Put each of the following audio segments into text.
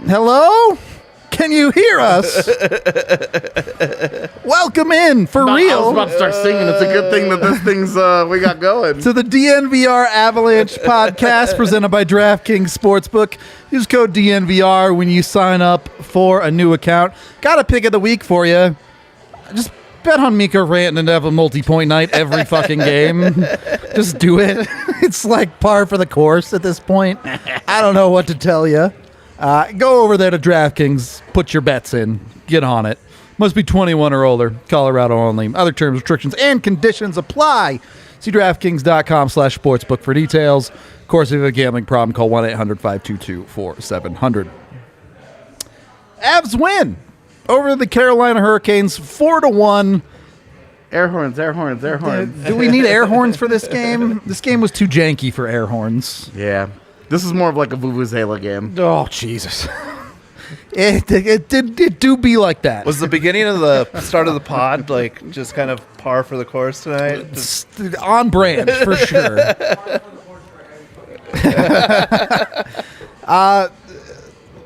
Hello? Can you hear us? Welcome in, for real. I was about to start singing. It's a good thing that this thing's we got going. To the DNVR Avalanche podcast presented by DraftKings Sportsbook. Use code DNVR when you sign up for a new account. Got a pick of the week for you. Just bet on Mikko Rantanen to have a multi-point night every fucking game. Just do it. It's like par for the course at this point. I don't know what to tell you. Go over there to DraftKings, put your bets in, get on it. Must be 21 or older, Colorado only. Other terms, restrictions, and conditions apply. See DraftKings.com/sportsbook for details. Of course, if you have a gambling problem, call 1-800-522-4700. Avs win over the Carolina Hurricanes, 4-1. Air horns, air horns, air horns. Do we need air horns for this game? This game was too janky for air horns. Yeah. This is more of like a Vuvuzela game. Oh, Jesus. It do be like that. Was the beginning of the start of the pod like just kind of par for the course tonight? On brand for sure.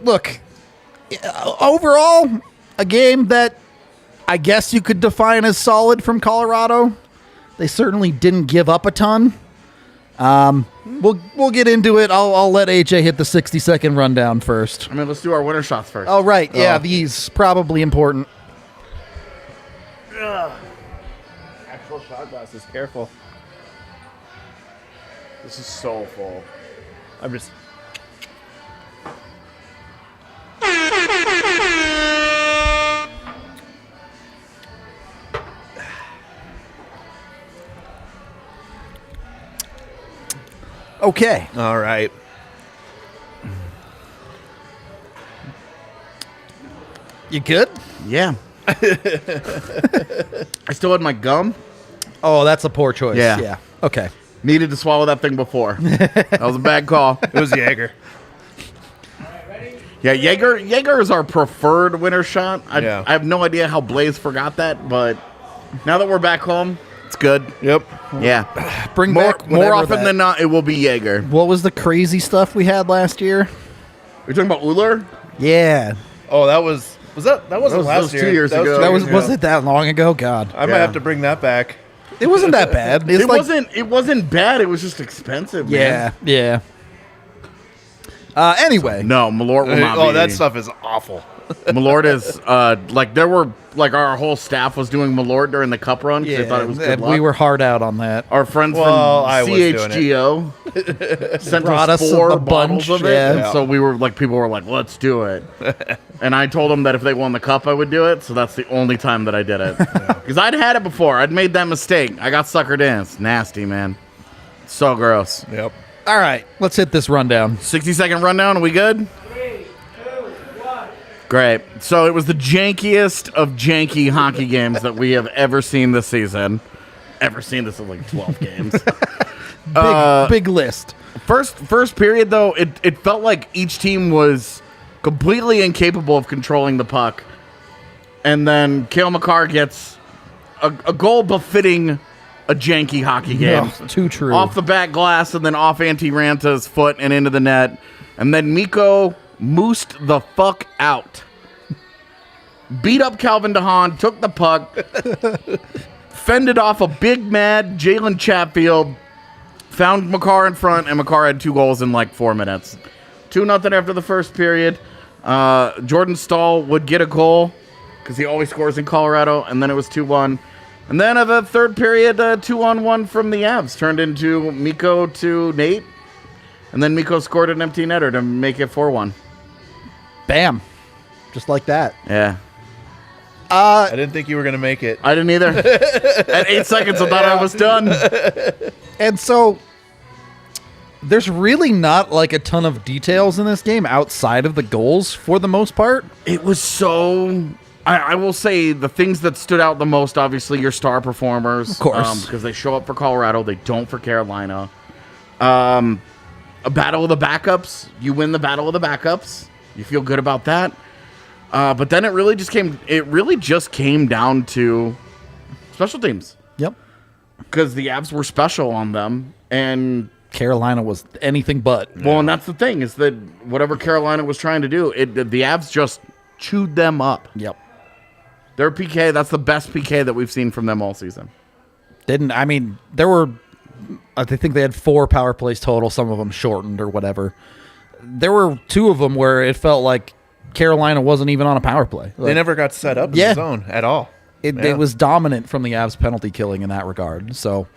Look, overall, a game that I guess you could define as solid from Colorado. They certainly didn't give up a ton. We'll get into it. I'll let AJ hit the 60-second rundown first. I mean, let's do our winter shots first. Oh, right. Yeah, these probably important. Actual shot glasses. Careful. This is so full. I'm just. Okay. All right. You good? Yeah. I still had my gum. Oh, that's a poor choice. Yeah. Okay. Needed to swallow that thing before. That was a bad call. It was Jaeger. Yeah, Jaeger is our preferred winter shot. I have no idea how Blais forgot that, but now that we're back home, it's good. Yep. Yeah. Bring More back whatever often that- than not, it will be Jaeger. What was the crazy stuff we had last year? You're talking about Uller? Yeah. Oh, that was that wasn't That last was year. 2 years That ago. That was ago. was it that long ago? God. I might have to bring that back. It wasn't that bad. It's It wasn't bad. It was just expensive, man. Yeah. Anyway. No, Malort will not be. Oh, that stuff is awful. Malort is, there were, our whole staff was doing Malort during the cup run because they thought it was good and luck. we were hard out on that. Our friends Well, from I was doing CHGO sent Brought us us 4 a bottles bunch, of it. yeah. And so we were people were like, let's do it. And I told them that if they won the cup, I would do it. So that's the only time that I did it. Because I'd had it before. I'd made that mistake. I got suckered in. It's nasty, man. So gross. Yep. All right, let's hit this rundown. 60-second rundown. Are we good? 3, 2, 1. Great. So it was the jankiest of janky hockey games that we have ever seen this season. Ever seen this in like 12 games. Big list. First period, though, it felt like each team was completely incapable of controlling the puck. And then Cale Makar gets a goal befitting a janky hockey game. No, too true. Off the back glass and then off Antti Ranta's foot and into the net. And then Mikko moosed the fuck out. Beat up Calvin DeHaan, took the puck, fended off a big mad Jalen Chatfield, found Makar in front, and Makar had 2 goals in like 4 minutes. 2-0 after the first period. Jordan Stahl would get a goal because he always scores in Colorado, and then it was 2-1. And then of the third period, 2-on-1 from the Avs turned into Mikko to Nate. And then Mikko scored an empty netter to make it 4-1. Bam. Just like that. Yeah. I didn't think you were gonna make it. I didn't either. At 8 seconds, I thought I was done. And so there's really not like a ton of details in this game outside of the goals for the most part. It was so... I will say the things that stood out the most, obviously, your star performers. Of course. Because they show up for Colorado. They don't for Carolina. A battle of the backups. You win the battle of the backups. You feel good about that. But then it really just came down to special teams. Yep. Because the Avs were special on them. And Carolina was anything but. well, and that's the thing, is that whatever Carolina was trying to do, the Avs just chewed them up. Yep. Their PK, that's the best PK that we've seen from them all season. I think they had 4 power plays total, some of them shortened or whatever. There were 2 of them where it felt like Carolina wasn't even on a power play. They never got set up in Yeah. the zone at all. It was dominant from the Avs penalty killing in that regard. So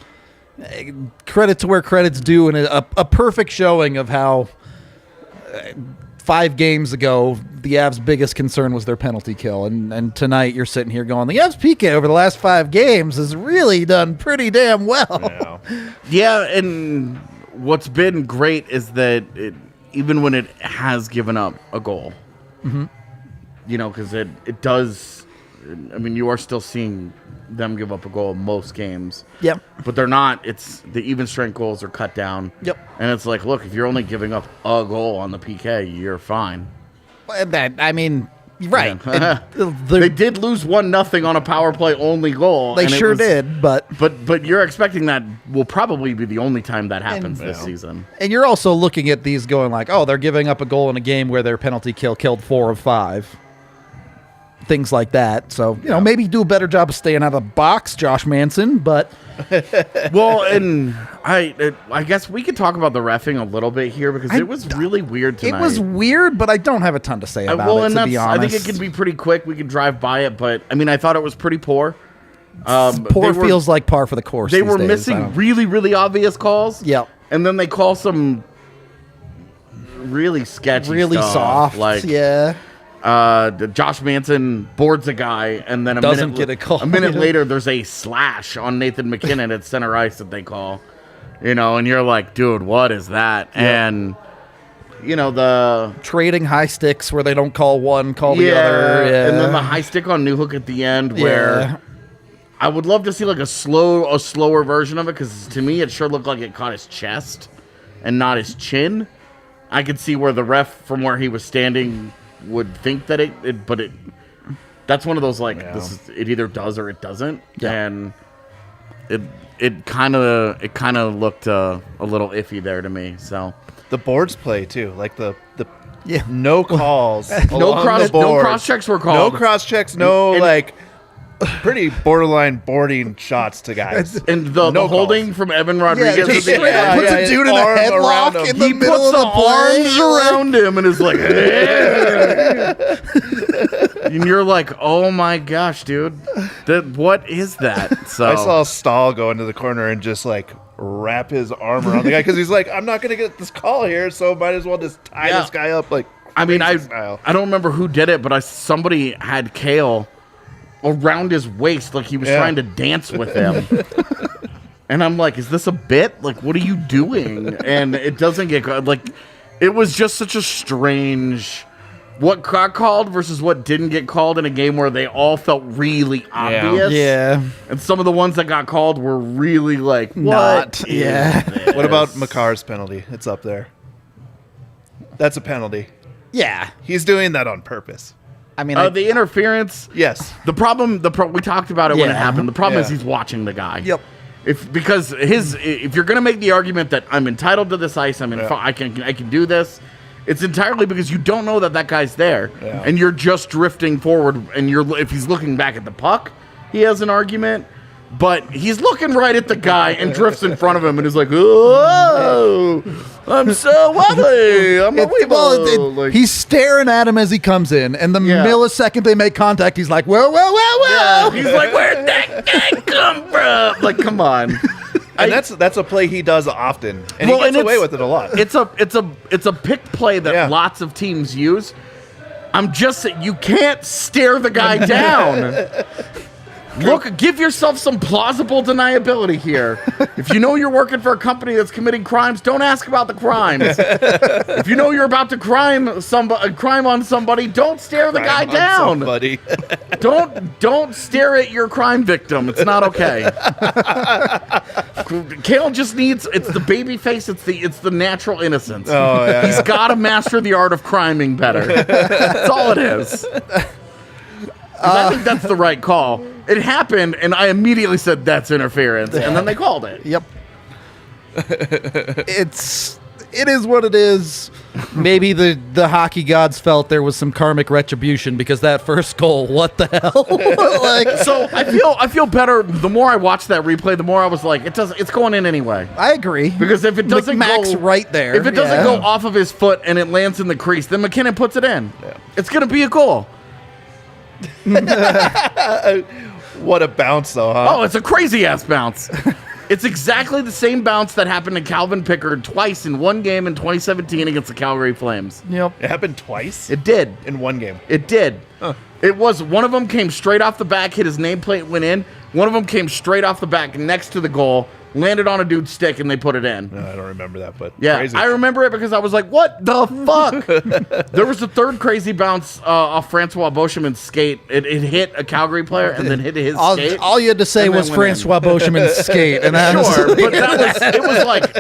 credit to where credit's due, and a perfect showing of how 5 games ago the Avs' biggest concern was their penalty kill, and tonight you're sitting here going, the Avs' PK over the last 5 games has really done pretty damn well. Yeah, and what's been great is that even when it has given up a goal, because it does, you are still seeing them give up a goal in most games. Yep. But they're not. It's the even strength goals are cut down. Yep. And it's like, look, if you're only giving up a goal on the PK, you're fine. Right. Yeah. And They did lose 1-0 on a power play only goal. they and it sure was- did, but But you're expecting that will probably be the only time that happens this season. and you're also looking at these going like, oh, they're giving up a goal in a game where their penalty kill killed 4 of 5. Things like that. So, maybe do a better job of staying out of the box, Josh Manson, but Well, and I guess we could talk about the reffing a little bit here because it was really weird tonight. it was weird, but I don't have a ton to say about it, to be honest. I think it can be pretty quick. We could drive by it, but I thought it was pretty poor. Poor feels like par for the course. They these were days. missing really, really obvious calls. Yep. And then they call some really sketchy Really stuff, soft. like yeah. Josh Manson boards a guy, and then Doesn't get a call. A minute later, there's a slash on Nathan McKinnon at center ice that they call. And you're like, dude, what is that? Yeah. And the Trading high sticks where they don't call one, call the other. Yeah. And then the high stick on Newhook at the end, where I would love to see like a slower version of it, because to me it sure looked like it caught his chest and not his chin. I could see where the ref from where he was standing would think that but that's one of those like it either does or it doesn't, and it kind of looked a little iffy there to me. So The boards play too, like the Yeah. no calls, no boards. cross checks were called. No cross checks, pretty borderline boarding shots to guys. And the No holding calls. from Evan Rodriguez, just at the straight up end, puts a dude in a arms around headlock him. in the he middle puts of the the play. arms around him and is like, and you're like, oh my gosh, dude, what is that? So I saw Stahl go into the corner and just like wrap his arm around the guy because he's like, I'm not gonna get this call here, so might as well just tie this guy up like. I crazy style. don't remember who did it, but somebody had Cale around his waist like he was trying to dance with him. And I'm like, is this a bit? Like, what are you doing? And it doesn't get like, it was just such a strange what got called versus what didn't get called in a game where they all felt really obvious. Yeah. And some of the ones that got called were really like, Not. what is Yeah. this? What about Makar's penalty? It's up there. That's a penalty. Yeah. He's doing that on purpose. I mean, the interference? Yes. The problem, we talked about it when it Yeah. happened. The problem is Yeah. he's watching the guy. Yep. Because if you're gonna make the argument that I'm entitled to this ice, I can do this, it's entirely because you don't know that guy's there, and you're just drifting forward. And if he's looking back at the puck, he has an argument. But he's looking right at the guy and drifts in front of him and is like, "Oh, I'm so wobbly. I'm a weeble." he's staring at him as he comes in, and the millisecond they make contact, he's like, "Whoa, whoa, whoa, whoa!" He's like, "Where'd that guy come from?" Like, come on. And that's a play he does often, and he gets away with it a lot. It's a picked play that lots of teams use. I'm just saying, you can't stare the guy down. Look, give yourself some plausible deniability here. If you know you're working for a company that's committing crimes, don't ask about the crimes. If you know you're about to crime on somebody, don't stare the guy down. Buddy. Don't stare at your crime victim. It's not okay. Cale just needs, it's the baby face, it's the natural innocence. Oh, yeah. He's got to master the art of criming better. That's all it is. I think that's the right call. It happened, and I immediately said that's interference, and then they called it. Yep. It is what it is. Maybe the hockey gods felt there was some karmic retribution because that first goal, what the hell? So I feel better. The more I watched that replay, the more I was like, it's going in anyway. I agree. Because if it doesn't McMack's go right there. if it doesn't go off of his foot and it lands in the crease, then McKinnon puts it in. Yeah. It's gonna be a goal. What a bounce, though, huh? Oh, it's a crazy ass bounce. It's exactly the same bounce that happened to Calvin Pickard twice in one game in 2017 against the Calgary Flames. Yep. It happened twice It did. in one game. It did. Huh. It was one of them came straight off the back, hit his nameplate, went in. One of them came straight off the back next to the goal, landed on a dude's stick, and they put it in. No, I don't remember that, but Yeah, crazy. I remember it because I was like, what the fuck? There was a third crazy bounce off Francois Beauchemin's skate. It hit a Calgary player and then hit his skate. All you had to say and then was went in. Francois Beauchemin's skate, and that Sure, was, but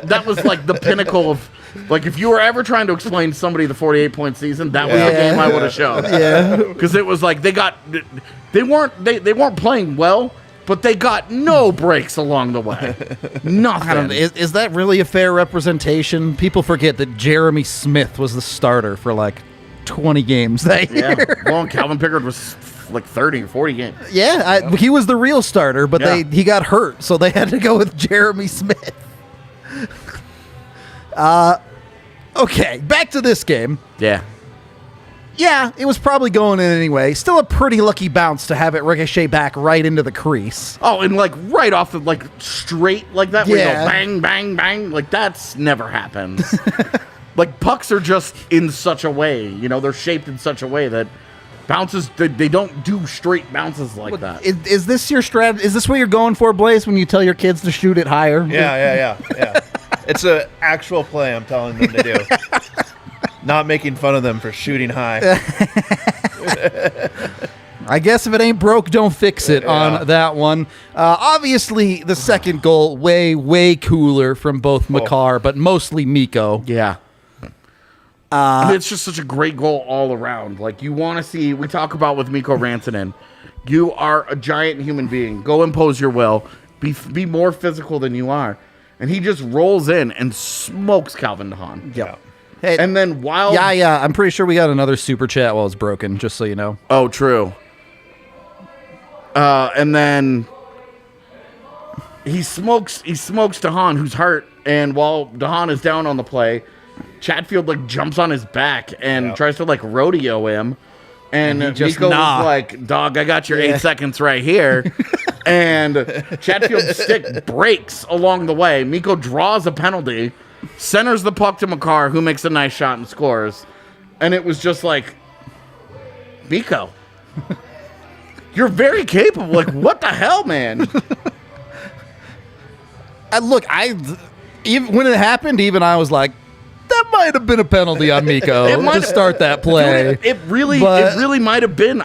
that was like the pinnacle of, like, if you were ever trying to explain to somebody the 48-point season, that was the Yeah. game I would have shown. Yeah. Because it was like they weren't playing well, but they got no breaks along the way. Nothing. I don't know. Is that really a fair representation? People forget that Jeremy Smith was the starter for like 20 games that Yeah. year. Well, and Calvin Pickard was like 30 or 40 games. Yeah, he was the real starter, but Yeah. he got hurt, so they had to go with Jeremy Smith. Okay, back to this game. Yeah. Yeah, it was probably going in anyway. Still a pretty lucky bounce to have it ricochet back right into the crease. Oh, and like right off the like straight like that, where you Yeah. go bang, bang, bang. Like that's never happens. Like pucks are just in such a way, they're shaped in such a way that bounces, they don't do straight bounces like that. Is this your strat? Is this what you're going for, Blais, when you tell your kids to shoot it higher? Yeah. It's an actual play I'm telling them to do. Not making fun of them for shooting high. I guess if it ain't broke, don't fix it on that one. Obviously, the second goal, way, way cooler from both Makar, but mostly Mikko. Yeah. I mean, it's just such a great goal all around. Like, you want to see, we talk about with Mikko Rantanen, you are a giant human being. Go impose your will. Be more physical than you are. And he just rolls in and smokes Calvin DeHaan. Yep. Hey, And then while... yeah, I'm pretty sure we got another super chat while it's broken, just so you know. Oh, true. And then he smokes DeHaan, who's hurt. And while DeHaan is down on the play, Chatfield like jumps on his back and tries to like rodeo him. And he just Mikko was like, dog, I got your 8 seconds right here. And Chatfield's stick breaks along the way. Mikko draws a penalty, centers the puck to Makar, who makes a nice shot and scores. And it was just like, Mikko, you're very capable. Like, what the hell, man? Look, even when it happened, even I was like, that might have been a penalty on Mikko to start that play. Dude, it really might have been.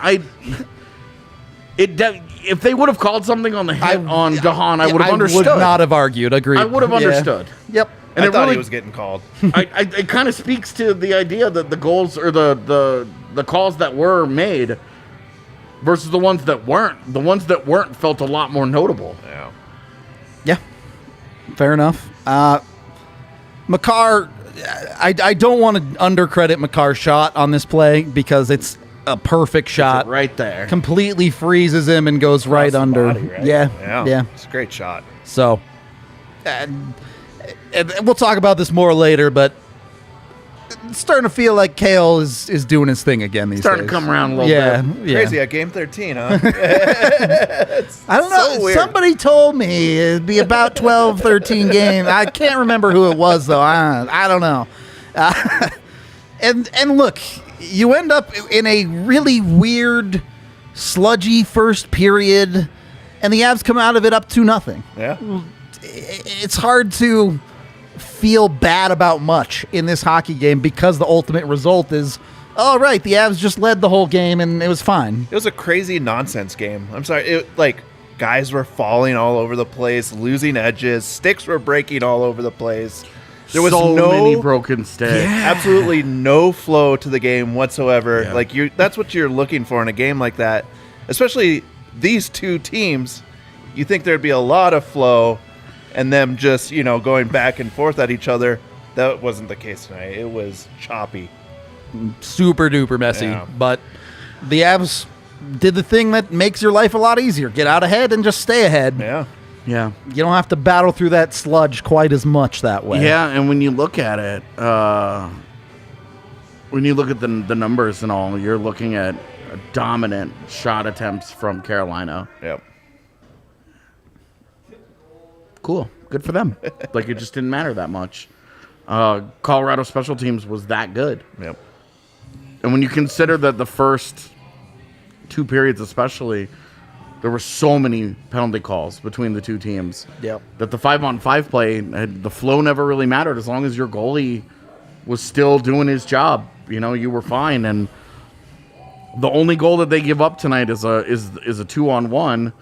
If they would have called something on the hit on DeHaan, I would have understood. I would not have argued. Agreed. I would have understood. Yep. And I thought really, he was getting called. it kind of speaks to the idea that the goals or the calls that were made versus the ones that weren't. The ones that weren't felt a lot more notable. Yeah. Yeah. Fair enough. Makar, I don't want to undercredit Makar's shot on this play because it's a perfect shot. Right there. Completely freezes him and goes right the under. body, right? Yeah. It's a great shot. So, and we'll talk about this more later, but it's starting to feel like Cale is doing his thing again these Starting days. to come around a little bit. Yeah. Crazy at game 13, huh? I don't know. So weird. Somebody told me it'd be about 12, 13 games. I can't remember who it was, though. I don't know. And look, you end up in a really weird, sludgy first period, and the Avs come out of it up 2-0. Yeah. It's hard to feel bad about much in this hockey game because the ultimate result is, all right, the Avs just led the whole game and it was fine. It was a crazy nonsense game. I'm sorry. Guys were falling all over the place, losing edges. Sticks were breaking all over the place. There was so no many broken sticks. absolutely no flow to the game whatsoever. Yeah. That's what you're looking for in a game like that. Especially these two teams, you think there'd be a lot of flow and them just, going back and forth at each other. That wasn't the case tonight. It was choppy. Super duper messy, Yeah. but the Avs did the thing that makes your life a lot easier. Get out ahead and just stay ahead. Yeah. Yeah. You don't have to battle through that sludge quite as much that way. Yeah, and when you look at it, when you look at the numbers and all, you're looking at dominant shot attempts from Carolina. Yep. Cool. Good for them. Like, it just didn't matter that much. Colorado special teams was that good. Yep. And when you consider that the first two periods especially there were so many penalty calls between the two teams. Yep. That the 5-on-5 play, the flow never really mattered as long as your goalie was still doing his job. You know, you were fine. And the only goal that they give up tonight is a 2-on-1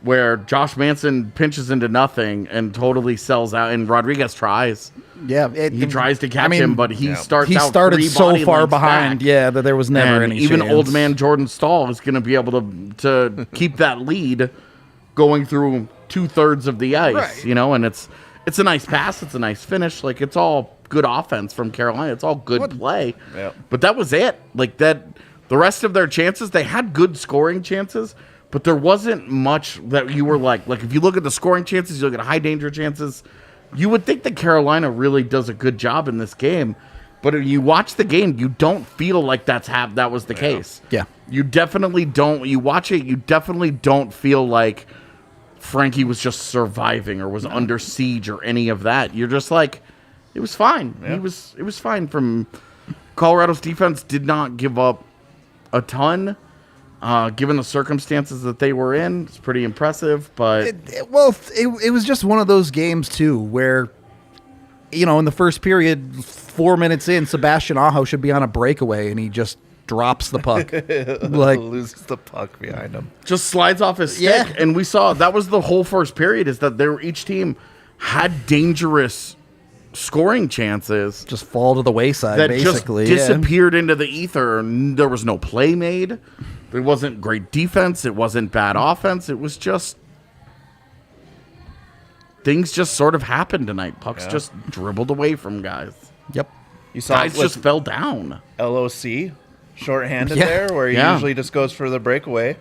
where Josh Manson pinches into nothing and totally sells out, and Rodriguez tries. Yeah, He tries to catch him, but he starts he out started three so body far lengths behind. back. Yeah, that there was never And any even chance. old man Jordan Stahl is going to be able to keep that lead going through 2/3 of the ice, Right. you know, and it's a nice pass, it's a nice finish, like it's all good offense from Carolina, it's all good play. Yep. But that was it. Like that, the rest of their chances, they had good scoring chances, but there wasn't much that you were like if you look at the scoring chances, you look at high danger chances, you would think that Carolina really does a good job in this game. But if you watch the game, you don't feel like that was the case. Yeah. You definitely don't. You watch it, you definitely don't feel like Frankie was just surviving or was under siege or any of that. You're just like, it was fine. Yeah. It was fine. From Colorado's defense did not give up a ton. Given the circumstances that they were in, it's pretty impressive. But It was just one of those games too where, you know, in the first period, 4 minutes in, Sebastian Aho should be on a breakaway, and he just drops the puck, like loses the puck behind him. just slides off his stick. Yeah. And we saw that was the whole first period, is that each team had dangerous scoring chances just fall to the wayside. that Basically, just disappeared into the ether. There was no play made. There wasn't great defense. It wasn't bad offense. It was just things just sort of happened tonight. Pucks just dribbled away from guys. Yep. You saw Guys it with just fell down. LOC shorthanded Yeah. there, where he Yeah. usually just goes for the breakaway.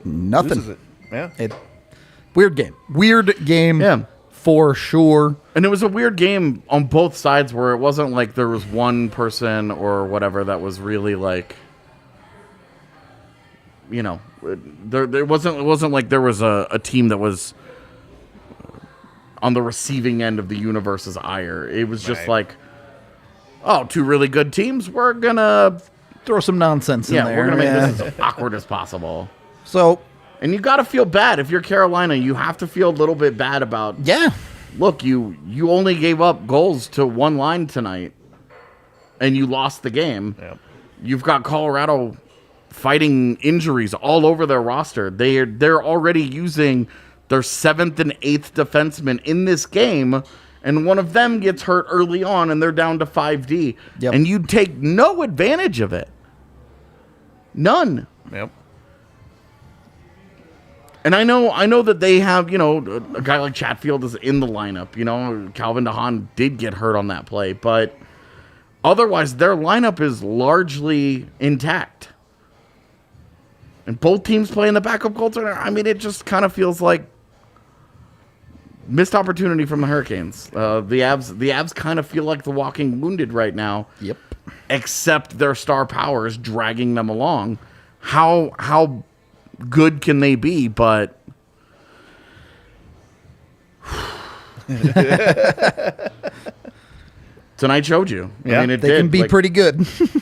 Nothing. Loses it. Yeah. Weird game. Yeah. For sure. And it was a weird game on both sides, where it wasn't like there was one person or whatever that was really like, you know, it wasn't like there was a team that was on the receiving end of the universe's ire. It was just Right. like, oh, two really good teams. We're gonna Throw some nonsense in there. we're gonna make this as awkward as possible. So, And you got to feel bad if you're Carolina. You have to feel a little bit bad about. yeah. Look, you only gave up goals to one line tonight, and you lost the game. Yep. You've got Colorado fighting injuries all over their roster. They're already using their 7th and 8th defensemen in this game, and one of them gets hurt early on, and they're down to 5D. Yep. And you take no advantage of it. None. Yep. And I know that they have, you know, a guy like Chatfield is in the lineup. You know, Calvin DeHaan did get hurt on that play, but otherwise their lineup is largely intact. And both teams playing the backup goaltender. I mean, it just kind of feels like missed opportunity from the Hurricanes. The Avs kind of feel like the walking wounded right now. Yep. Except their star power is dragging them along. How good can they be? But tonight showed you. Yeah, I mean, it They did. can be Like, pretty good. just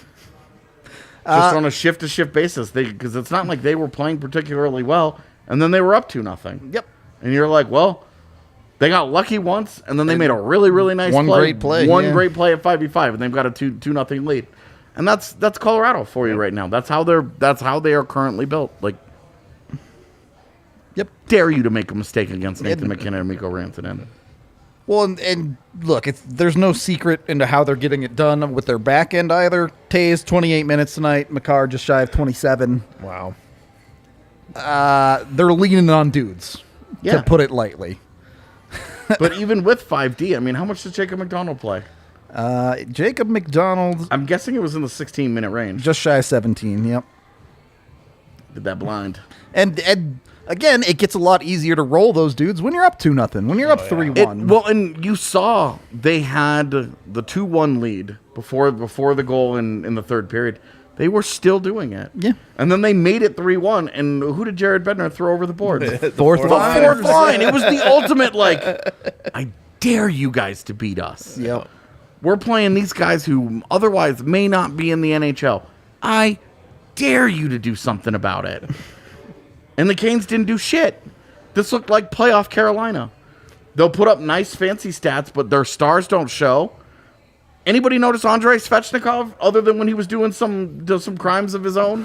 on a shift-to-shift basis. Because it's not like they were playing particularly well, and then they were up 2-0. Yep. And you're like, well, they got lucky once, and then they made a really, really nice One play. great play, One yeah. great play at 5v5, and they've got a 2-0 lead. And that's Colorado for you right now. That's how they are currently built. Like, Yep. dare you to make a mistake against Nathan McKinnon and Mikko Rantanen. Well, and look, there's no secret into how they're getting it done with their back end either. Tays, 28 minutes tonight. Makar just shy of 27. Wow. They're leaning on dudes, Yeah. to put it lightly. But even with 5D, I mean, how much did Jacob MacDonald play? Jacob MacDonald, I'm guessing it was in the 16-minute range. just shy of 17. Yep. Did that blind. And again, it gets a lot easier to roll those dudes when you're up 2-0. When you're up 3-1. Well, and you saw they had the 2-1 lead before the goal in the third period. They were still doing it. Yeah. And then they made it 3-1. And who did Jared Bednar throw over the board? The Fourth line. fourth line. It was the ultimate, like, I dare you guys to beat us. Yep. We're playing these guys who otherwise may not be in the NHL. I dare you to do something about it. And the Canes didn't do shit. This looked like playoff Carolina. They'll put up nice, fancy stats, but their stars don't show. Anybody notice Andrei Svechnikov other than when he was doing some crimes of his own?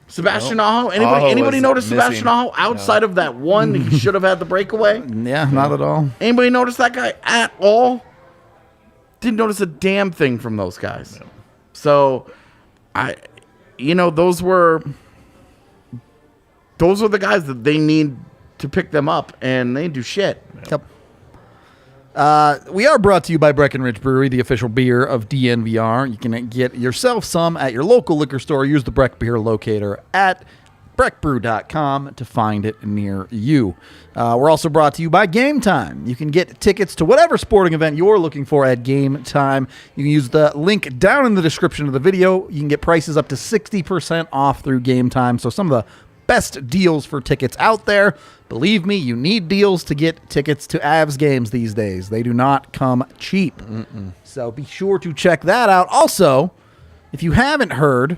Sebastian Aho? Anybody notice Sebastian Aho outside of that one he should have had the breakaway? Yeah, not at all. Anybody notice that guy at all? Didn't notice a damn thing from those guys. No. So, those were the guys that they need to pick them up, and they didn't do shit. Yep. We are brought to you by Breckenridge Brewery, the official beer of DNVR. You can get yourself some at your local liquor store. Use the Breck Beer locator at breckbrew.com to find it near you. We're also brought to you by Game Time. You can get tickets to whatever sporting event you're looking for at Game Time. You can use the link down in the description of the video. You can get prices up to 60% off through Game Time. So some of the best deals for tickets out there. Believe me, you need deals to get tickets to Avs games these days. They do not come cheap. So be sure to check that out. Also, if you haven't heard,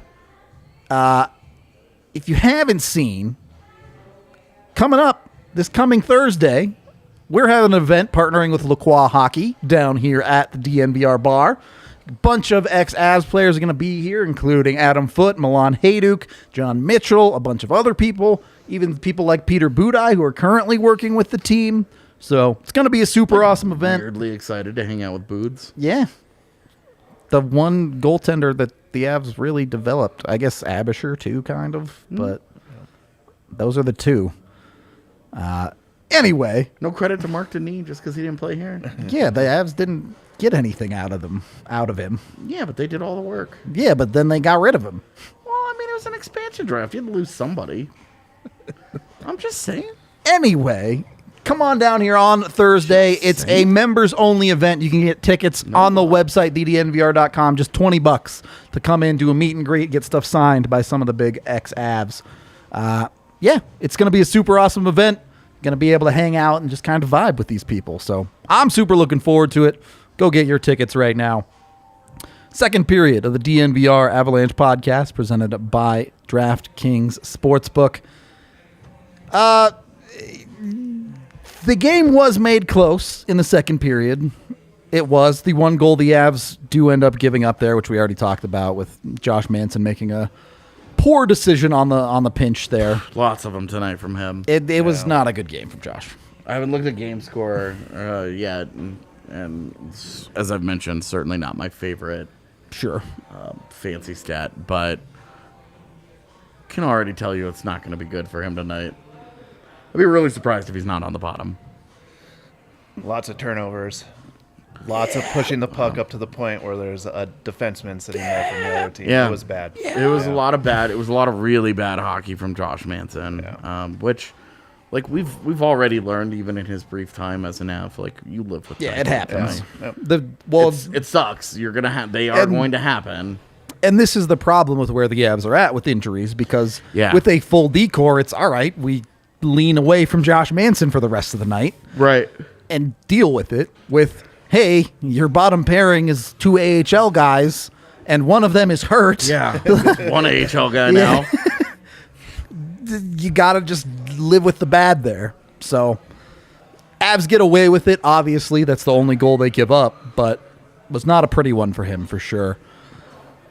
if you haven't seen, coming up this coming Thursday, we're having an event partnering with LaCroix Hockey down here at the DNVR bar. A bunch of ex-Avs players are going to be here, including Adam Foote, Milan Hajduk, John Mitchell, a bunch of other people, even people like Peter Budaj, who are currently working with the team. So it's going to be a super awesome event. Weirdly excited to hang out with Boods. Yeah. The one goaltender that the Avs really developed. I guess Abisher, too, kind of. But those are the two. Anyway. No credit to Mark Denis just because he didn't play here. Yeah, the Avs didn't get anything out of him. Yeah, but they did all the work. Yeah, but then they got rid of him. Well, I mean, it was an expansion draft. You had to lose somebody. I'm just saying. Anyway, come on down here on Thursday. It's a members-only event. You can get tickets on the website, ddnvr.com, just $20 to come in, do a meet and greet, get stuff signed by some of the big ex-Avs. Yeah, it's going to be a super awesome event. Going to be able to hang out and just kind of vibe with these people. So I'm super looking forward to it. Go get your tickets right now. Second period of the DNVR Avalanche podcast presented by DraftKings Sportsbook. The game was made close in the second period. It was. The one goal the Avs do end up giving up there, which we already talked about, with Josh Manson making a poor decision on the pinch there. Lots of them tonight from him. It was not a good game from Josh. I haven't looked at game score yet, and as I've mentioned, certainly not my favorite Sure. fancy stat, but can already tell you it's not going to be good for him tonight. I'd be really surprised if he's not on the bottom. Lots of turnovers. Lots of pushing the puck up to the point where there's a defenseman sitting there from the other team. Yeah. It was bad. It was a lot of bad. It was a lot of really bad hockey from Josh Manson, which, like we've already learned, even in his brief time as an Av, like you live with. Yeah, it happens. Yeah. It sucks. You're gonna have. They are going to happen. And this is the problem with where the Avs are at with injuries, because with a full decor, it's all right. We lean away from Josh Manson for the rest of the night, right, and deal with it with. Hey, your bottom pairing is two AHL guys, and one of them is hurt. Yeah, one AHL guy now. You got to just live with the bad there. So, Avs get away with it, obviously. That's the only goal they give up, but was not a pretty one for him, for sure.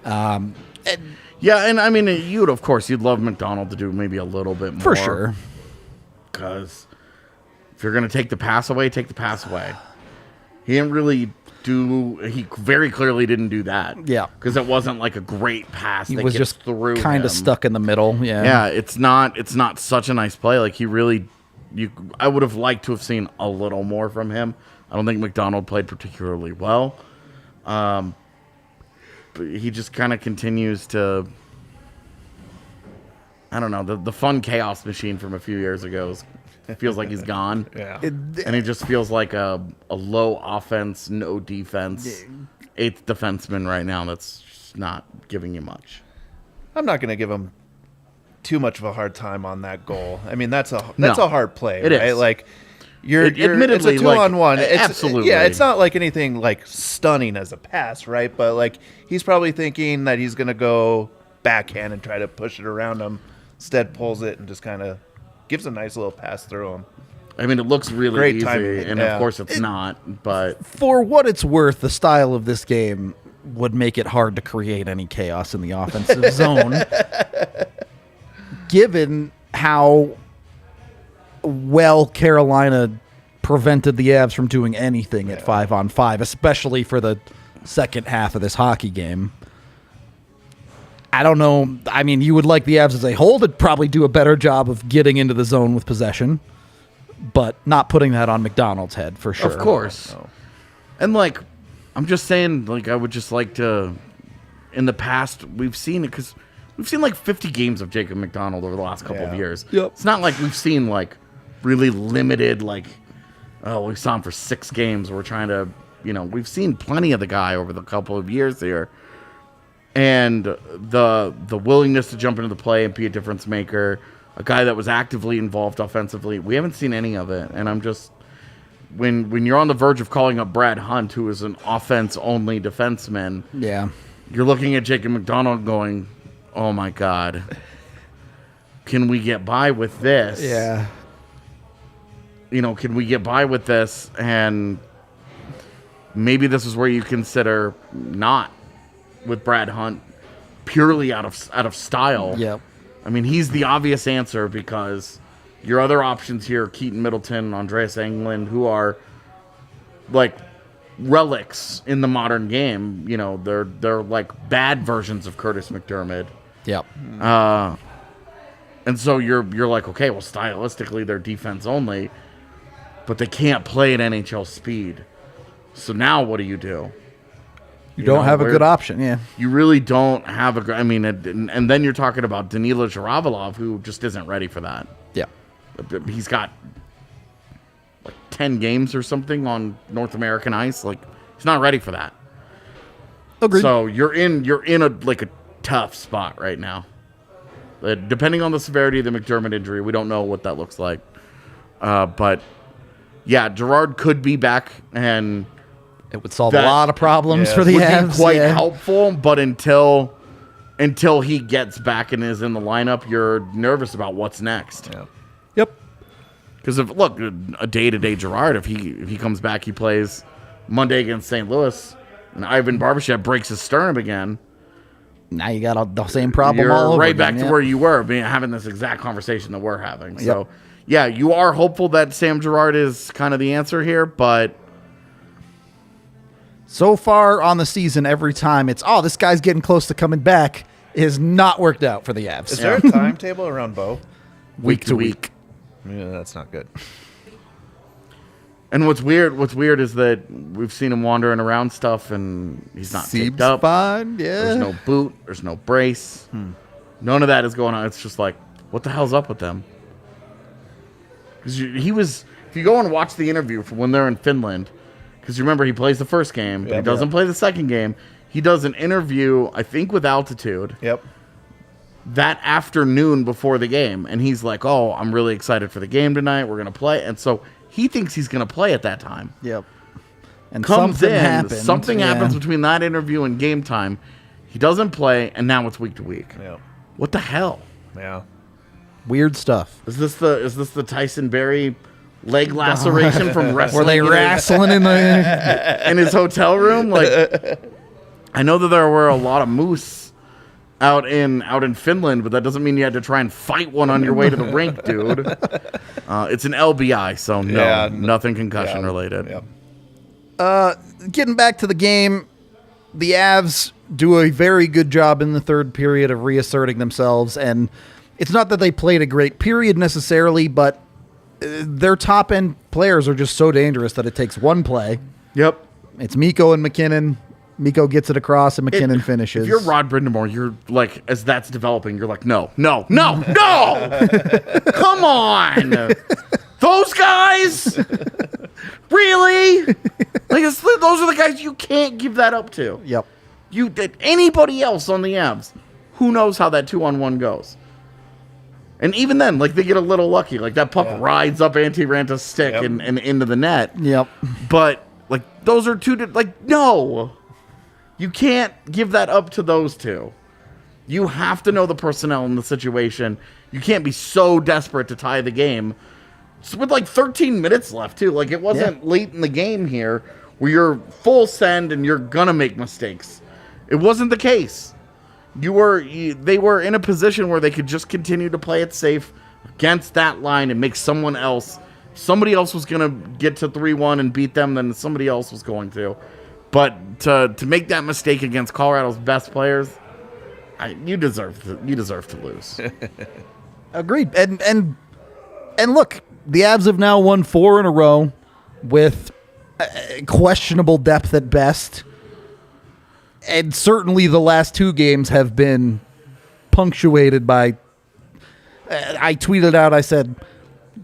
And I mean, you'd love MacDonald to do maybe a little bit more. For sure. Because if you're going to take the pass away, take the pass away. He didn't really he very clearly didn't do that. Yeah. Because it wasn't like a great pass. He that was gets just through kind of stuck in the middle. Yeah. Yeah, it's not such a nice play. Like I would have liked to have seen a little more from him. I don't think MacDonald played particularly well. But he just kind of continues to, I don't know, the fun chaos machine from a few years ago feels like he's gone. Yeah. And he just feels like a low offense, no defense, eighth defenseman right now that's just not giving you much. I'm not going to give him too much of a hard time on that goal. I mean, that's a hard play, it right? Is. Like admittedly, it's a 2-on-1. Absolutely. It's not like anything like stunning as a pass, right? But like he's probably thinking that he's going to go backhand and try to push it around him. Stead pulls it and just kind of gives a nice little pass through him. I mean, it looks really Great easy, timing, and yeah. of course it's not. But For what it's worth, the style of this game would make it hard to create any chaos in the offensive zone, given how well Carolina prevented the Avs from doing anything at 5-on-5, especially for the second half of this hockey game. I don't know. I mean, you would like the Avs as a whole to probably do a better job of getting into the zone with possession, but not putting that on MacDonald's head for sure. of course, and like I'm just saying, like I would just like to. In the past, we've seen it because we've seen like 50 games of Jacob MacDonald over the last couple of years. Yep. It's not like we've seen like really limited like. Oh, we saw him for 6 games. We're trying to, we've seen plenty of the guy over the couple of years here. And the willingness to jump into the play and be a difference maker, a guy that was actively involved offensively, we haven't seen any of it. And I'm just, when you're on the verge of calling up Brad Hunt, who is an offense-only defenseman, Yeah. you're looking at Jacob MacDonald going, oh my God, can we get by with this? Yeah. Can we get by with this? And maybe this is where you consider not with Brad Hunt purely out of style. Yep. I mean, he's the obvious answer because your other options here, Keaton Middleton, Andreas Englund, who are like relics in the modern game. They're like bad versions of Curtis McDermott. Yep. And so you're like, okay, well, stylistically they're defense only, but they can't play at NHL speed. So now what do? You don't have a good option, yeah. You really don't have a. I mean, and then you're talking about Danila Zhiravalov, who just isn't ready for that. Yeah. He's got like 10 games or something on North American ice. Like he's not ready for that. Agreed. So you're in a tough spot right now. Depending on the severity of the McDermott injury, we don't know what that looks like. But yeah, Gerard could be back, and it would solve a lot of problems for the would Avs. be quite helpful. But until he gets back and is in the lineup, you're nervous about what's next. Yeah. Yep. Because look, a day-to-day Gerard, if he comes back, he plays Monday against St. Louis, and Ivan Barbashev breaks his sternum again. Now you got the same problem You're all over right again, back to yeah. where you were, having this exact conversation that we're having. So, yeah, you are hopeful that Sam Girard is kind of the answer here, but so far on the season, every time it's, this guy's getting close to coming back, it has not worked out for the Avs. Is there a timetable around Bo? week to week. Yeah, that's not good. And what's weird is that we've seen him wandering around stuff, and he's not taped up. Fine, yeah. There's no boot. There's no brace. None of that is going on. It's just like, what the hell's up with them? Because if you go and watch the interview from when they're in Finland, because remember, he plays the first game, but he doesn't play the second game. He does an interview, I think, with Altitude. Yep. That afternoon before the game, and he's like, oh, I'm really excited for the game tonight. We're going to play. And so he thinks he's going to play at that time. Yep. And Comes something in, happened. something happens between that interview and game time. He doesn't play, and now it's week to week. Yeah. What the hell? Yeah. Weird stuff. Is this the Tyson Berry leg laceration from wrestling? Were they wrestling in the... in his hotel room? Like, I know that there were a lot of moose out in Finland, but that doesn't mean you had to try and fight one on your way to the rink, dude. It's an LBI, so nothing concussion related. Yep. Getting back to the game, the Avs do a very good job in the third period of reasserting themselves, and it's not that they played a great period necessarily, but their top-end players are just so dangerous that it takes one play. Yep. It's Mikko and McKinnon. Mikko gets it across, and McKinnon finishes. If you're Rod Brindamore, you're like, as that's developing, you're like, no. Come on. Those guys? Really? Like, those are the guys you can't give that up to. Yep. Anybody else on the Avs, who knows how that 2-on-1 goes? And even then, like, they get a little lucky. Like, that puck rides up Antti Ranta's stick and into the net. Yep. But, like, those are two... no. You can't give that up to those two. You have to know the personnel in the situation. You can't be so desperate to tie the game. So with like 13 minutes left, too. Like, it wasn't late in the game here where you're full send and you're going to make mistakes. It wasn't the case. They were in a position where they could just continue to play it safe against that line and make somebody else was going to get to 3-1 and beat them, then somebody else was going to. But to make that mistake against Colorado's best players, you deserve to lose. Agreed. And look, the Avs have now won 4 in a row with questionable depth at best. And certainly the last 2 games have been punctuated by... I tweeted out, I said,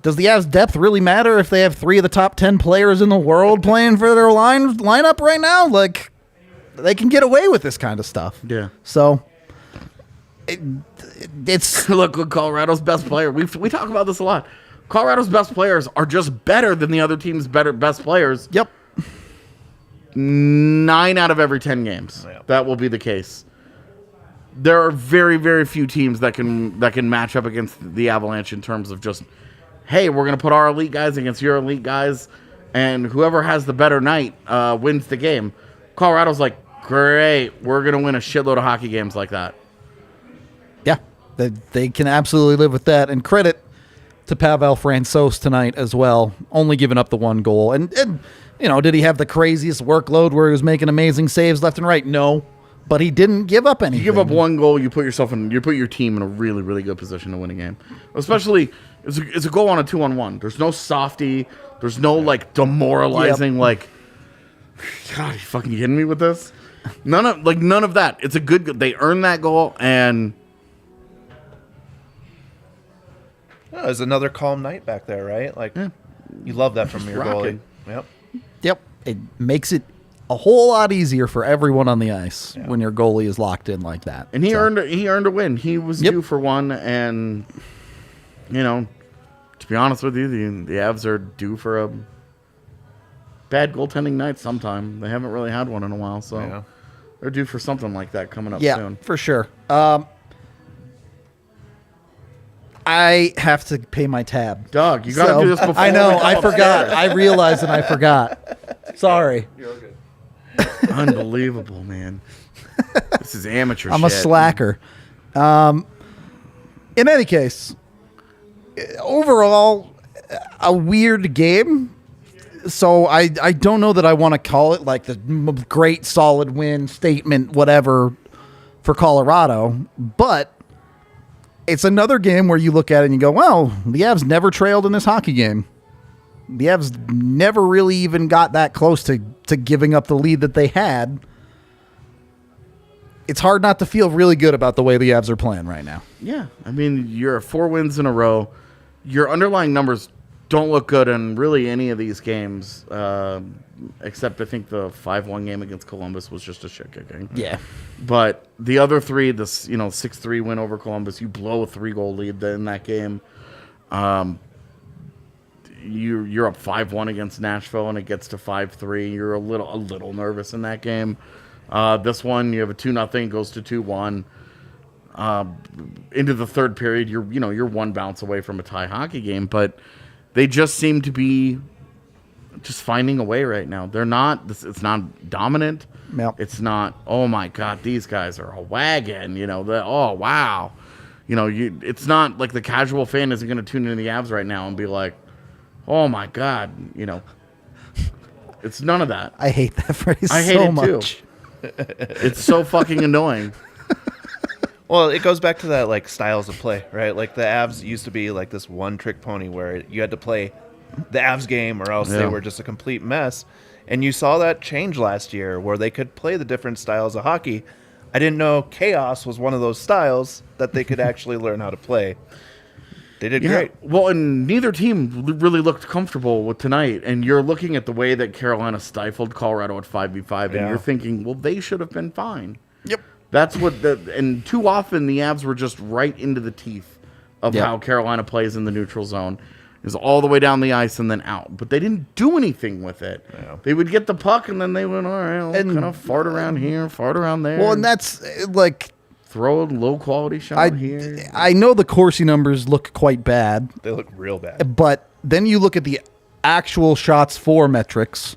does the Avs' depth really matter if they have 3 of the top 10 players in the world playing for their lineup right now? Like, they can get away with this kind of stuff. Yeah. So, it's... Look, Colorado's best player. We talk about this a lot. Colorado's best players are just better than the other team's best players. Yep. 9 out of every 10 games. Yep. That will be the case. There are very, very few teams that can match up against the Avalanche in terms of just, hey, we're going to put our elite guys against your elite guys, and whoever has the better night wins the game. Colorado's like, great, we're going to win a shitload of hockey games like that. Yeah, they can absolutely live with that. And credit to Pavel Francouz tonight as well, only giving up the 1 goal. And you know, did he have the craziest workload where he was making amazing saves left and right? No, but he didn't give up anything. You give up 1 goal, you put your team in a really, really good position to win a game. Especially, it's a goal on a 2-on-1. There's no softy. There's no like demoralizing like. God, are you fucking kidding me with this? None of that. It's a good. They earned that goal, and Oh, it's another calm night back there, right? Like, you love that from your goalie. Yep. Yep. It makes it a whole lot easier for everyone on the ice when your goalie is locked in like that. And he earned a win. He was due for one, and you know, to be honest with you, the Avs are due for a bad goaltending night sometime. They haven't really had one in a while, so they're due for something like that coming up soon. Yeah, for sure. I have to pay my tab. Doug, you got to do this before. I know. we I come forgot. upstairs. I realized and I forgot. Sorry. You're good. Unbelievable, man. This is amateur shit. I'm a slacker. In any case, overall, a weird game. So I don't know that I want to call it like the great solid win statement, whatever, for Colorado. But it's another game where you look at it and you go, well, the Avs never trailed in this hockey game. The Avs never really even got that close to giving up the lead that they had. It's hard not to feel really good about the way the Avs are playing right now. Yeah. I mean, you're 4 wins in a row. Your underlying numbers don't look good in really any of these games, except I think the 5-1 game against Columbus was just a shit kicking. Yeah. But the other 3, this 6-3 win over Columbus, you blow a 3-goal lead in that game. You're up 5-1 against Nashville, and it gets to 5-3. You're a little nervous in that game. This one, you have a 2-0, goes to 2-1. Into the third period, you're 1 bounce away from a tie hockey game, but they just seem to be just finding a way right now. They're not. It's not dominant. Yep. It's not. Oh my God, these guys are a wagon. Oh wow. It's not like the casual fan isn't going to tune into the Avs right now and be like, oh my God. It's none of that. I hate that phrase I hate so it much. too. It's so fucking annoying. Well, it goes back to that, like, styles of play, right? Like, the Avs used to be, like, this one-trick pony where you had to play the Avs game or else they were just a complete mess. And you saw that change last year where they could play the different styles of hockey. I didn't know chaos was one of those styles that they could actually learn how to play. They did great. Well, and neither team really looked comfortable with tonight. And you're looking at the way that Carolina stifled Colorado at 5v5, and you're thinking, well, they should have been fine. Yep. That's and too often the Avs were just right into the teeth of how Carolina plays in the neutral zone. It was all the way down the ice and then out. But they didn't do anything with it. Yeah. They would get the puck and then they went, all right, kind of fart around here, fart around there. Well, and that's like throw a low quality shot here. I know the Corsi numbers look quite bad, They look real bad. but then you look at the actual shots for metrics,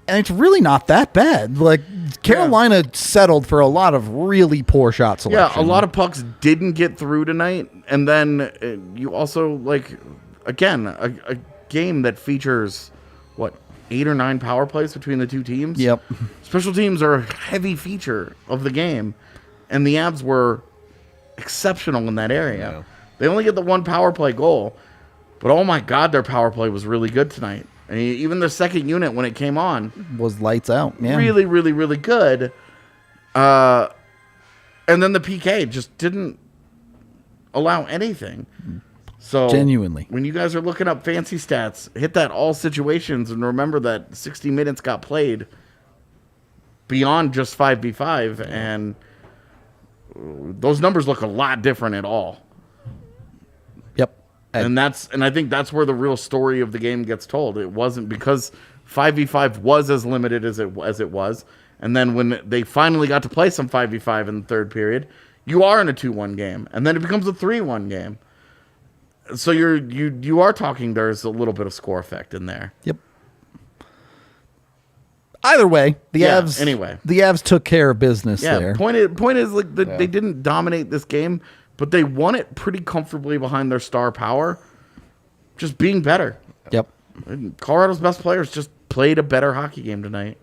and it's really not that bad. Like, Carolina settled for a lot of really poor shot selection. Yeah, a lot of pucks didn't get through tonight. And then you also, like, again, a game that features, 8 or 9 power plays between the two teams? Yep. Special teams are a heavy feature of the game. And the Avs were exceptional in that area. Yeah. They only get the 1 power play goal. But, oh, my God, their power play was really good tonight. I mean, even the second unit, when it came on, Was lights out. Yeah. really, really, really good. And then the PK just didn't allow anything. So Genuinely. when you guys are looking up fancy stats, hit that all situations and remember that 60 minutes got played beyond just 5v5, and those numbers look a lot different at all. Yep. And I think that's where the real story of the game gets told. It wasn't because 5v5 was as limited as it was, and then when they finally got to play some 5v5 in the third period, you are in a 2-1 game, and then it becomes a 3-1 game. So you are talking. There's a little bit of score effect in there. Yep. Either way, the Avs took care of business there. Point is like they didn't dominate this game, but they won it pretty comfortably behind their star power, just being better. Yep. And Colorado's best players just played a better hockey game tonight.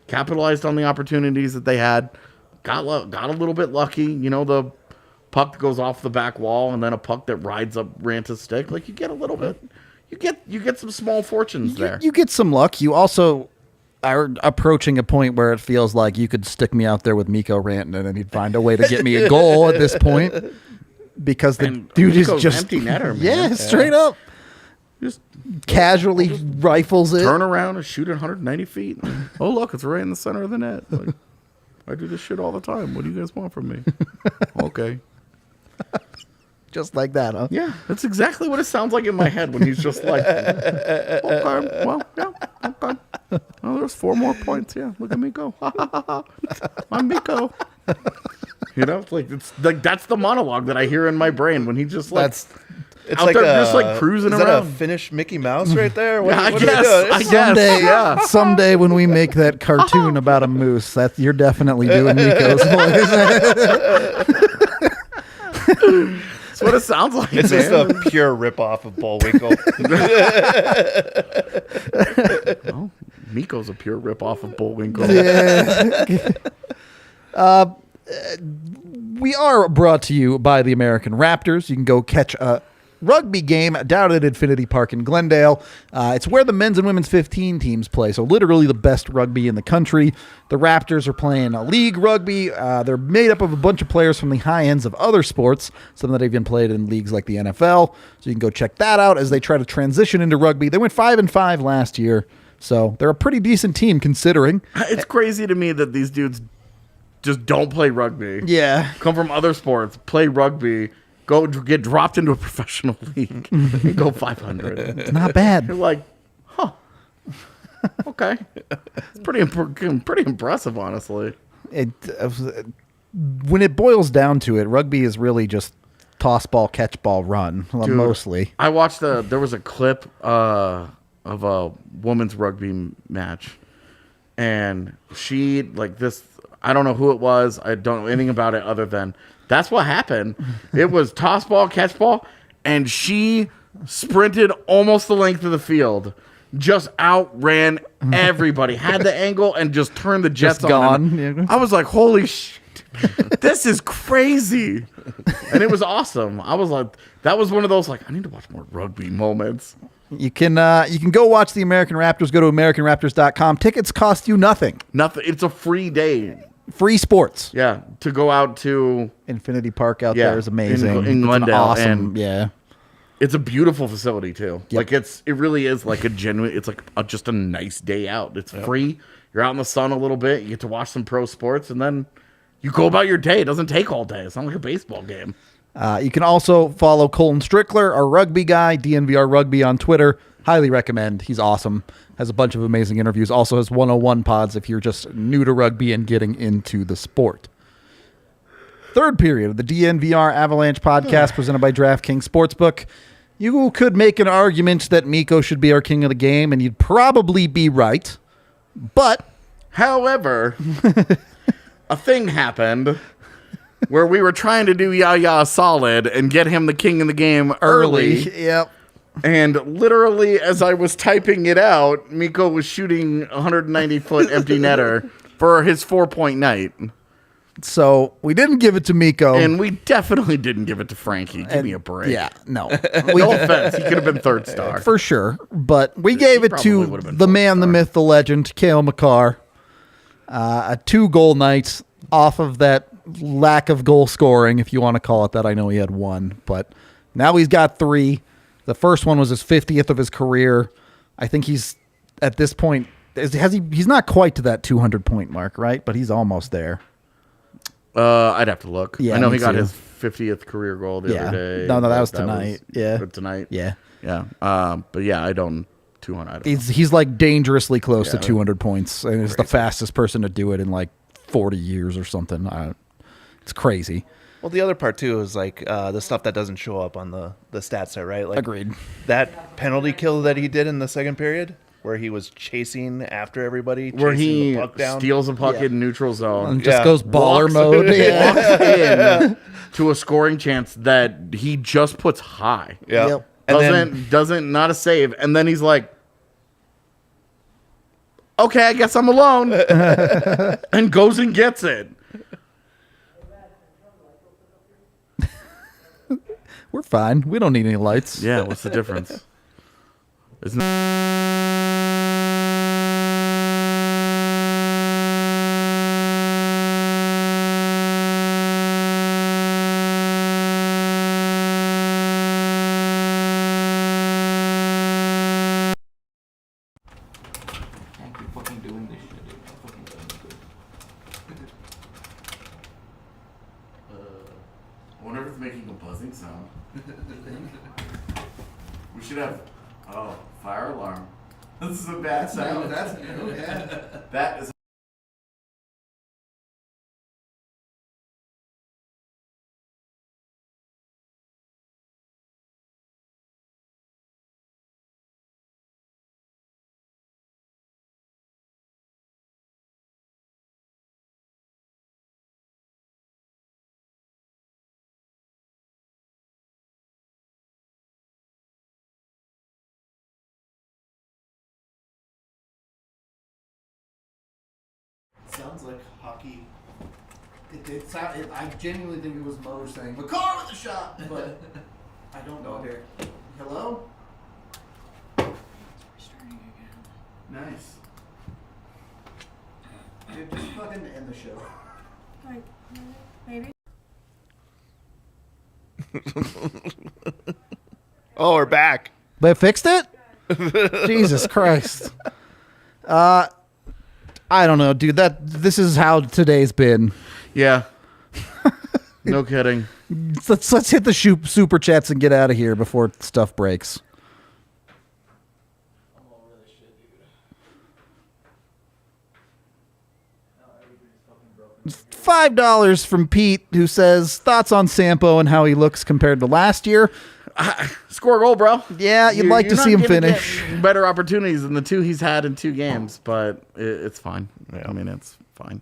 Capitalized on the opportunities that they had. Got a little bit lucky. You know, the puck goes off the back wall, and then a puck that rides up Ranta's stick. Like, you get a little bit. You get some small fortunes there. You get some luck. You also are approaching a point where it feels like you could stick me out there with Mikko Rantanen and he'd find a way to get me a goal at this point, because the dude Mikko's is just empty netter, man. Yeah, straight up. Just Casually rifles it. turn around and shoot it 190 feet. Oh, look, it's right in the center of the net. Like, I do this shit all the time. What do you guys want from me? Okay. Just like that, huh? Yeah, that's exactly what it sounds like in my head when he's just like, okay, well, yeah, okay. Oh, there's 4 more points. Yeah, look at me go. I'm Mikko. You know, it's like that's the monologue that I hear in my brain when he just like It's out like there just like cruising is around. that a Finnish Mickey Mouse right there? What, Yeah, I what are we guess. doing? I guess. Yeah. Someday when we make that cartoon about a moose, that you're definitely doing Mikko's voice. That's what it sounds like. It's just man. a pure ripoff of Bullwinkle. Well, Mikko's a pure ripoff of Bullwinkle. Yeah. We are brought to you by the American Raptors. You can go catch a rugby game down at Infinity Park in Glendale. It's where the men's and women's 15 teams play, so literally the best rugby in the country. The Raptors are playing a league rugby. They're made up of a bunch of players from the high ends of other sports, some that have even played in leagues like the NFL. So you can go check that out as they try to transition into rugby. They went 5-5 last year, so they're a pretty decent team considering. It's crazy to me that these dudes just don't play rugby. Yeah. Come from other sports, play rugby, go get dropped into a professional league, and go 500. It's not bad. You're like, huh? Okay, it's pretty impressive, honestly. When it boils down to it, rugby is really just toss ball, catch ball, run, Dude, mostly. I watched there was a clip of a women's rugby match, and she like this. I don't know who it was. I don't know anything about it other than that's what happened. It was toss ball, catch ball, and she sprinted almost the length of the field, just outran everybody, had the angle, and just turned the Jets Just on. gone. And I was like, holy shit, this is crazy. And it was awesome. I was like, that was one of those, like, I need to watch more rugby moments. You can go watch the American Raptors. Go to AmericanRaptors.com. Tickets cost you nothing. Nothing. It's a free day. Free sports. Yeah, to go out to Infinity Park out Yeah, there is amazing. in It's an Glendale, awesome. and- Yeah. It's a beautiful facility too. Yep. Like it really is like a genuine. It's like just a nice day out. It's free. You're out in the sun a little bit. You get to watch some pro sports, and then you go about your day. It doesn't take all day. It's not like a baseball game. You can also follow Colin Strickler, our rugby guy, DNVR Rugby on Twitter. Highly recommend. He's awesome. Has a bunch of amazing interviews. Also has 101 pods if you're just new to rugby and getting into the sport. Third period of the DNVR Avalanche podcast presented by DraftKings Sportsbook. You could make an argument that Mikko should be our king of the game, and you'd probably be right. But, however, a thing happened where we were trying to do Yaya solid and get him the king of the game early. Yep. And literally, as I was typing it out, Mikko was shooting 190-foot empty netter for his 4-point night. So we didn't give it to Mikko. And we definitely didn't give it to Frankie. Give me a break. Yeah, no. No offense. He could have been third star. For sure. But we gave it probably to would have been the fourth man, the star. myth, the legend, Cale Makar. A 2-goal night off of that lack of goal scoring, if you want to call it that. I know he had 1, but now he's got 3. The first one was his 50th of his career. I think he's, at this point, he's not quite to that 200-point mark, right? But he's almost there. I'd have to look. Yeah, I know me he got too. his 50th career goal the other day. No, that was tonight. Yeah. Tonight. Yeah. Yeah. But yeah, I don't 200. I don't know. He's like dangerously close to Yeah. 200 points, and is the fastest person to do it in like 40 years or something. It's crazy. Well, the other part too is like the stuff that doesn't show up on the stat set, right? Like Agreed. that penalty kill that he did in the second period, where he was chasing after everybody, Where chasing he the puck down. steals a puck Yeah. in neutral zone. And just Yeah. goes baller walks- mode. Yeah. walks in to a scoring chance that he just puts high. Yeah. Yep. And then Doesn't not a save, and then he's like, "Okay, I guess I'm alone," and goes and gets it. We're fine. We don't need any lights. Yeah, what's the difference? Isn't I wonder if it's making a buzzing sound. We should have. Oh, fire alarm. This is a bad sound. That's new, yeah. That is. Sounds like hockey. I genuinely think it was Mo saying Makar with the shot, but I don't know. Here. Hello? Nice. Dude, just fucking end the show. Like, maybe. oh, we're back. They fixed it? Jesus Christ. I don't know, dude. This is how today's been. Yeah. No kidding. Let's hit the super chats and get out of here before stuff breaks. $5 from Pete, who says thoughts on Sampo and how he looks compared to last year. Score a goal, bro. Yeah, you'd like to You're see not him gonna finish. get better opportunities than the 2 he's had in 2 games, but it's fine. I mean, it's fine.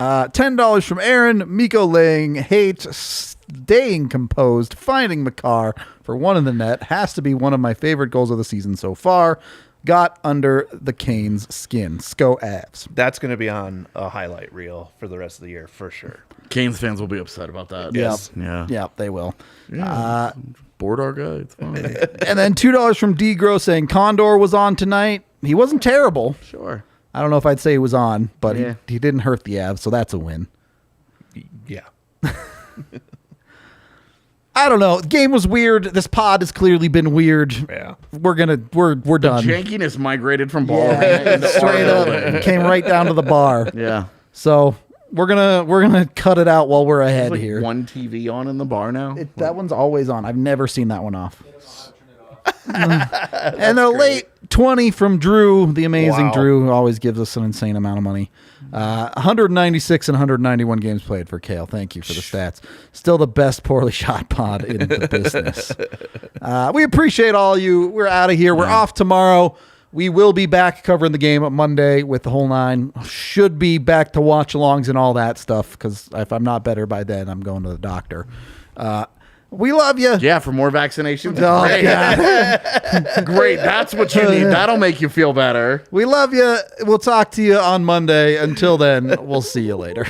$10 from Aaron. Mikko laying hate, staying composed, finding Makar for 1 in the net. Has to be one of my favorite goals of the season so far. Got under the Canes' skin. Sco Avs. That's going to be on a highlight reel for the rest of the year for sure. Canes fans will be upset about that. Yes. Yeah. Yeah, they will. Board our guy. It's fine. And then $2 from D Grow saying Condor was on tonight. He wasn't terrible. Sure. I don't know if I'd say he was on, but Yeah. he didn't hurt the Avs, so that's a win. Yeah. I don't know. The game was weird. This pod has clearly been weird. Yeah. We're done. Jankiness migrated from ball Yeah, into straight our up building. came right down to the bar. Yeah. So we're gonna cut it out while we're ahead Like here. one TV on in the bar now. That one's always on. I've never seen that one off. And a late 20 from Drew, the amazing Wow. Drew, who always gives us an insane amount of money. 196 and 191 games played for Cale. Thank you for the stats. Still the best poorly shot pod in the business. We appreciate all you. We're out of here. We're off tomorrow. We will be back covering the game on Monday with the whole nine. Should be back to watch alongs and all that stuff, because if I'm not better by then, I'm going to the doctor. We love you. Yeah, for more vaccinations. Oh, Great. God. Great. That's what you need. That'll make you feel better. We love you. We'll talk to you on Monday. Until then, we'll see you later.